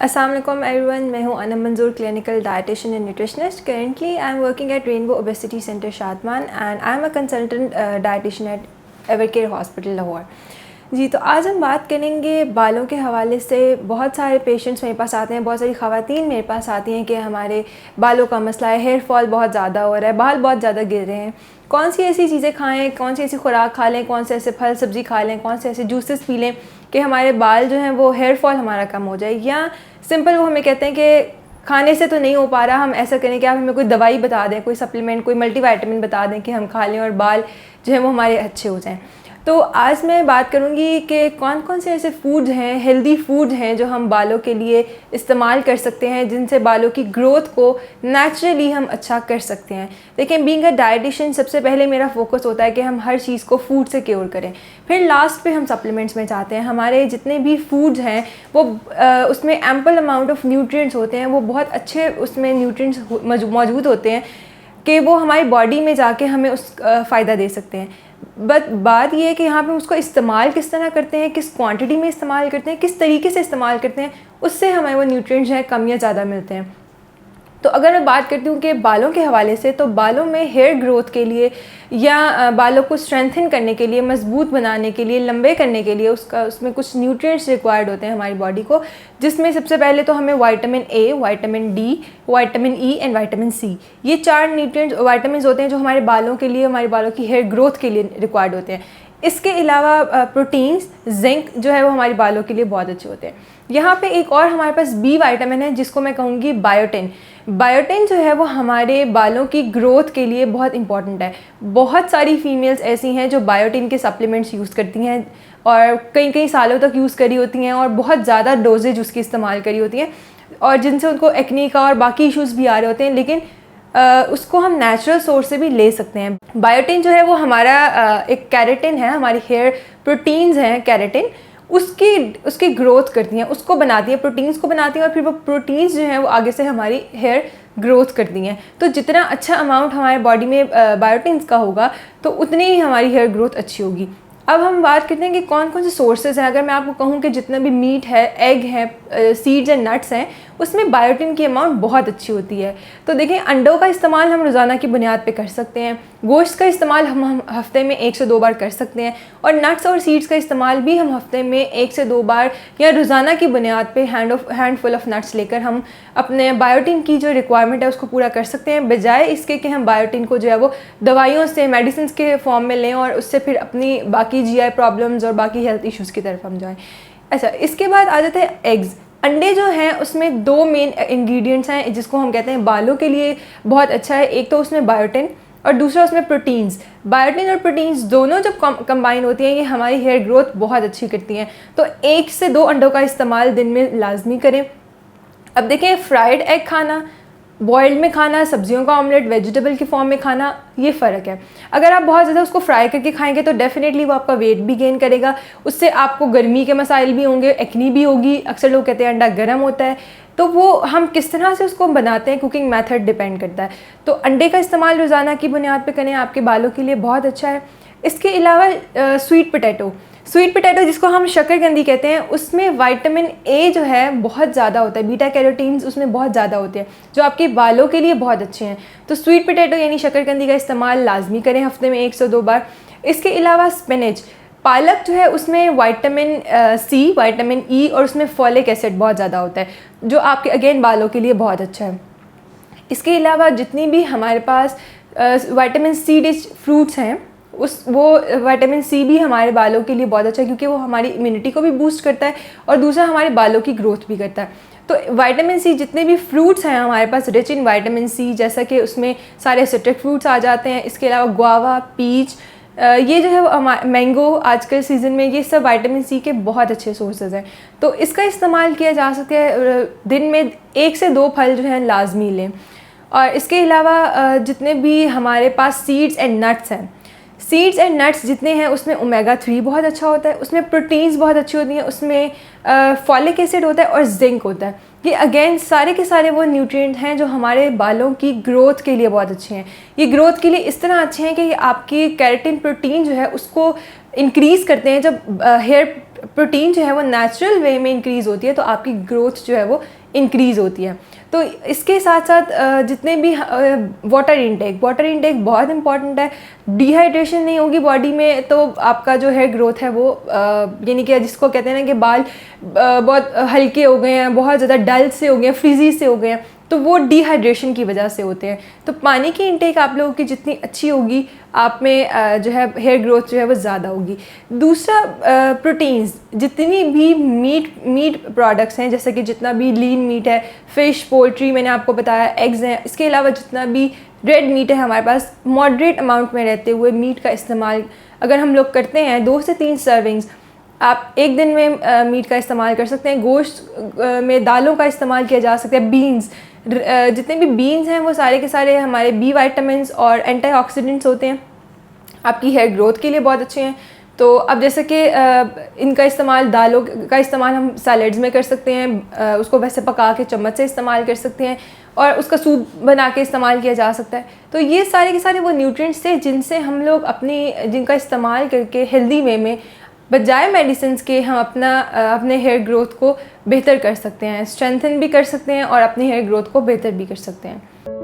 अस्सलाम वालेकुम एवरीवन, मैं हूं Anam Manzoor, clinical dietitian and nutritionist. Currently I am working at Rainbow Obesity Centre Shadman and I am a consultant dietitian at Evercare Hospital Lahore. जी, तो आज हम बात करेंगे बालों के हवाले से। बहुत सारे पेशेंट्स मेरे पास आते हैं, बहुत सारी ख़वातीन मेरे पास आती हैं कि हमारे बालों का मसला है, हेयर फॉल बहुत ज़्यादा हो रहा है, बाल बहुत ज़्यादा गिर रहे हैं। कौन सी ऐसी चीज़ें खाएं, कौन सी ऐसी खुराक खा लें, कौन से ऐसे फल सब्ज़ी खा लें, कौन से ऐसे जूसेस पी लें कि हमारे बाल जो हैं वो हेयर फॉल हमारा कम हो जाए। या सिंपल वो हमें कहते हैं कि खाने से तो नहीं हो पा रहा, हम ऐसा करें कि आप हमें कोई दवाई बता दें, कोई सप्लीमेंट, कोई मल्टीविटामिन बता दें कि हम खा लें और बाल जो है वो हमारे अच्छे हो जाएं। तो आज मैं बात करूंगी कि कौन कौन से ऐसे फूड्स हैं, हेल्दी फूड हैं जो हम बालों के लिए इस्तेमाल कर सकते हैं, जिनसे बालों की ग्रोथ को नेचुरली हम अच्छा कर सकते हैं। लेकिन बीइंग अ डाइटिशियन सबसे पहले मेरा फोकस होता है कि हम हर चीज़ को फूड से क्योर करें, फिर लास्ट पे हम सप्लीमेंट्स में चाहते हैं। हमारे जितने भी फूड्स हैं वो उसमें एम्पल अमाउंट ऑफ न्यूट्रिएंट्स होते हैं, वो बहुत अच्छे उसमें न्यूट्रिएंट्स मौजूद होते हैं कि वो हमारी बॉडी में जाके हमें उस फ़ायदा दे सकते हैं। बट बात ये है कि यहाँ पे उसको इस्तेमाल किस तरह करते हैं, किस क्वांटिटी में इस्तेमाल करते हैं, किस तरीके से इस्तेमाल करते हैं, उससे हमें वो न्यूट्रिएंट्स हैं कम या ज़्यादा मिलते हैं। तो अगर मैं बात करती हूँ कि बालों के हवाले से, तो बालों में हेयर ग्रोथ के लिए या बालों को स्ट्रेंथन करने के लिए, मजबूत बनाने के लिए, लंबे करने के लिए उसमें कुछ न्यूट्रिएंट्स रिक्वायर्ड होते हैं हमारी बॉडी को, जिसमें सबसे पहले तो हमें vitamin A, vitamin D, vitamin E and vitamin C, ये 4 न्यूट्रिएंट्स विटामिन होते हैं जो हमारे बालों के लिए, हमारे बालों की हेयर ग्रोथ के लिए रिक्वायर्ड होते हैं। इसके अलावा प्रोटीन्स, जिंक जो है वो हमारे बालों के लिए बहुत अच्छे होते हैं। यहाँ पे एक और हमारे पास बी विटामिन है जिसको मैं कहूँगी बायोटिन। बायोटिन जो है वो हमारे बालों की ग्रोथ के लिए बहुत इंपॉर्टेंट है। बहुत सारी फीमेल्स ऐसी हैं जो बायोटिन के सप्लीमेंट्स यूज़ करती हैं और कई कई सालों तक यूज़ करी होती हैं और बहुत ज़्यादा डोजेज उसकी इस्तेमाल करी होती हैं, और जिनसे उनको एक्ने का और बाकी इश्यूज़ भी आ रहे होते हैं। लेकिन उसको हम नेचुरल सोर्स से भी ले सकते हैं। बायोटिन जो है वो हमारा एक कैरेटिन है, हमारी हेयर प्रोटीन्स हैं कैरेटिन, उसकी ग्रोथ करती हैं, उसको बनाती हैं, प्रोटीन्स को बनाती हैं, और फिर वो प्रोटीन्स जो हैं वो आगे से हमारी हेयर ग्रोथ करती हैं। तो जितना अच्छा अमाउंट हमारे बॉडी में बायोटिन्स का होगा तो उतनी ही हमारी हेयर ग्रोथ अच्छी होगी। अब हम बात करते हैं कि कौन कौन से सोर्सेज हैं। अगर मैं आपको कहूँ कि जितना भी मीट है, एग है, सीड्स एंड नट्स हैं, उसमें बायोटिन की अमाउंट बहुत अच्छी होती है। तो देखिए, अंडों का इस्तेमाल हम रोज़ाना की बुनियाद पे कर सकते हैं, गोश्त का इस्तेमाल हम हफ्ते में 1 से 2 बार कर सकते हैं, और नट्स और सीड्स का इस्तेमाल भी हम हफ्ते में 1 से 2 बार या रोज़ाना की बुनियाद पे हैंडफुल ऑफ नट्स लेकर हम अपने बायोटिन की जो रिक्वायरमेंट है उसको पूरा कर सकते हैं, बजाय इसके कि हम बायोटिन को जो है वो दवाइयों से, मेडिसिन के फॉर्म में लें और उससे फिर अपनी बाकी GI प्रॉब्लम्स और बाकी हेल्थ इश्यूज़ की तरफ हम जाएँ। अच्छा, इसके बाद आ जाते हैं एग्स। अंडे जो हैं उसमें 2 मेन इंग्रेडिएंट्स हैं जिसको हम कहते हैं बालों के लिए बहुत अच्छा है। एक तो उसमें बायोटिन और दूसरा उसमें प्रोटीन्स। बायोटिन और प्रोटीन्स दोनों जब कंबाइन होती हैं, ये हमारी हेयर ग्रोथ बहुत अच्छी करती हैं। तो 1 से 2 अंडों का इस्तेमाल दिन में लाजमी करें। अब देखें, फ्राइड एग खाना, बॉइल्ड में खाना, सब्जियों का ऑमलेट वेजिटेबल के फॉर्म में खाना, ये फ़र्क है। अगर आप बहुत ज़्यादा उसको फ्राई करके खाएंगे तो डेफिनेटली वो आपका वेट भी गेन करेगा, उससे आपको गर्मी के मसाइल भी होंगे, एक्नी भी होगी। अक्सर लोग कहते हैं अंडा गर्म होता है, तो वो हम किस तरह से उसको बनाते हैं, कुकिंग मेथड डिपेंड करता है। तो अंडे का इस्तेमाल रोज़ाना की बुनियाद पर करें, आपके बालों के लिए बहुत अच्छा है। इसके अलावा स्वीट पोटैटो जिसको हम शक्करकंदी कहते हैं, उसमें विटामिन ए जो है बहुत ज़्यादा होता है, बीटा कैरोटीन्स उसमें बहुत ज़्यादा होते हैं जो आपके बालों के लिए बहुत अच्छे हैं। तो स्वीट पोटैटो यानी शक्करकंदी का इस्तेमाल लाजमी करें हफ्ते में 1 से 2 बार। इसके अलावा स्पिनच, पालक जो है उसमें विटामिन सी, विटामिन ई और उसमें फॉलिक एसिड बहुत ज़्यादा होता है जो आपके अगेन बालों के लिए बहुत अच्छा है। इसके अलावा जितनी भी हमारे पास विटामिन सी रिच फ्रूट्स हैं, वो विटामिन सी भी हमारे बालों के लिए बहुत अच्छा है, क्योंकि वो हमारी इम्यूनिटी को भी बूस्ट करता है और दूसरा हमारे बालों की ग्रोथ भी करता है। तो विटामिन सी, जितने भी फ्रूट्स हैं हमारे पास रिच इन विटामिन सी, जैसा कि उसमें सारे सिट्रिक फ्रूट्स आ जाते हैं। इसके अलावा गुआवा, पीच, ये जो है वो मैंगो आजकल सीज़न में, ये सब विटामिन सी के बहुत अच्छे सोर्सेज हैं। तो इसका इस्तेमाल किया जा सकता है। दिन में 1 से 2 फल जो हैं लाजमी लें। और इसके अलावा जितने भी हमारे पास सीड्स एंड नट्स हैं, सीड्स एंड नट्स जितने हैं उसमें ओमेगा 3 बहुत अच्छा होता है, उसमें प्रोटीन्स बहुत अच्छी होती हैं, उसमें फॉलिक एसिड होता है और जिंक होता है। ये अगेन सारे के सारे वो न्यूट्रिएंट हैं जो हमारे बालों की ग्रोथ के लिए बहुत अच्छे हैं। ये ग्रोथ के लिए इस तरह अच्छे हैं कि ये आपकी केराटिन प्रोटीन जो है उसको इंक्रीज़ करते हैं। जब हेयर प्रोटीन जो है वो नेचुरल वे में इंक्रीज़ होती है तो आपकी ग्रोथ जो है वो इंक्रीज़ होती है। तो इसके साथ साथ जितने भी वाटर इनटेक बहुत इंपॉर्टेंट है। डिहाइड्रेशन नहीं होगी बॉडी में तो आपका जो है ग्रोथ है वो यानी कि जिसको कहते हैं ना कि बाल बहुत हल्के हो गए हैं, बहुत ज़्यादा डल से हो गए हैं, फ्रीजी से हो गए हैं, तो वो डिहाइड्रेशन की वजह से होते हैं। तो पानी की इंटेक आप लोगों की जितनी अच्छी होगी आप में जो है हेयर ग्रोथ जो है वो ज़्यादा होगी। दूसरा प्रोटीन्स, जितनी भी मीट प्रोडक्ट्स हैं जैसे कि जितना भी लीन मीट है, फ़िश, पोल्ट्री मैंने आपको बताया, एग्स हैं, इसके अलावा जितना भी रेड मीट है हमारे पास, मॉडरेट अमाउंट में रहते हुए मीट का इस्तेमाल अगर हम लोग करते हैं 2 से 3 सर्विंग्स आप एक दिन में मीट का इस्तेमाल कर सकते हैं। गोश्त में दालों का इस्तेमाल किया जा सकता है। बीन्स, जितने भी बीन्स हैं वो सारे के सारे हमारे बी विटामिन्स और एंटीऑक्सीडेंट्स होते हैं, आपकी हेयर ग्रोथ के लिए बहुत अच्छे हैं। तो अब जैसे कि इनका इस्तेमाल, दालों का इस्तेमाल हम सैलड्स में कर सकते हैं, उसको वैसे पका के चम्मच से इस्तेमाल कर सकते हैं और उसका सूप बना के इस्तेमाल किया जा सकता है। तो ये सारे के सारे वो न्यूट्रिएंट्स थे जिनसे हम लोग जिनका इस्तेमाल करके हेल्दी वे में बजाय मेडिसिन के हम अपने हेयर ग्रोथ को बेहतर कर सकते हैं, स्ट्रेंथन भी कर सकते हैं और अपनी हेयर ग्रोथ को बेहतर भी कर सकते हैं।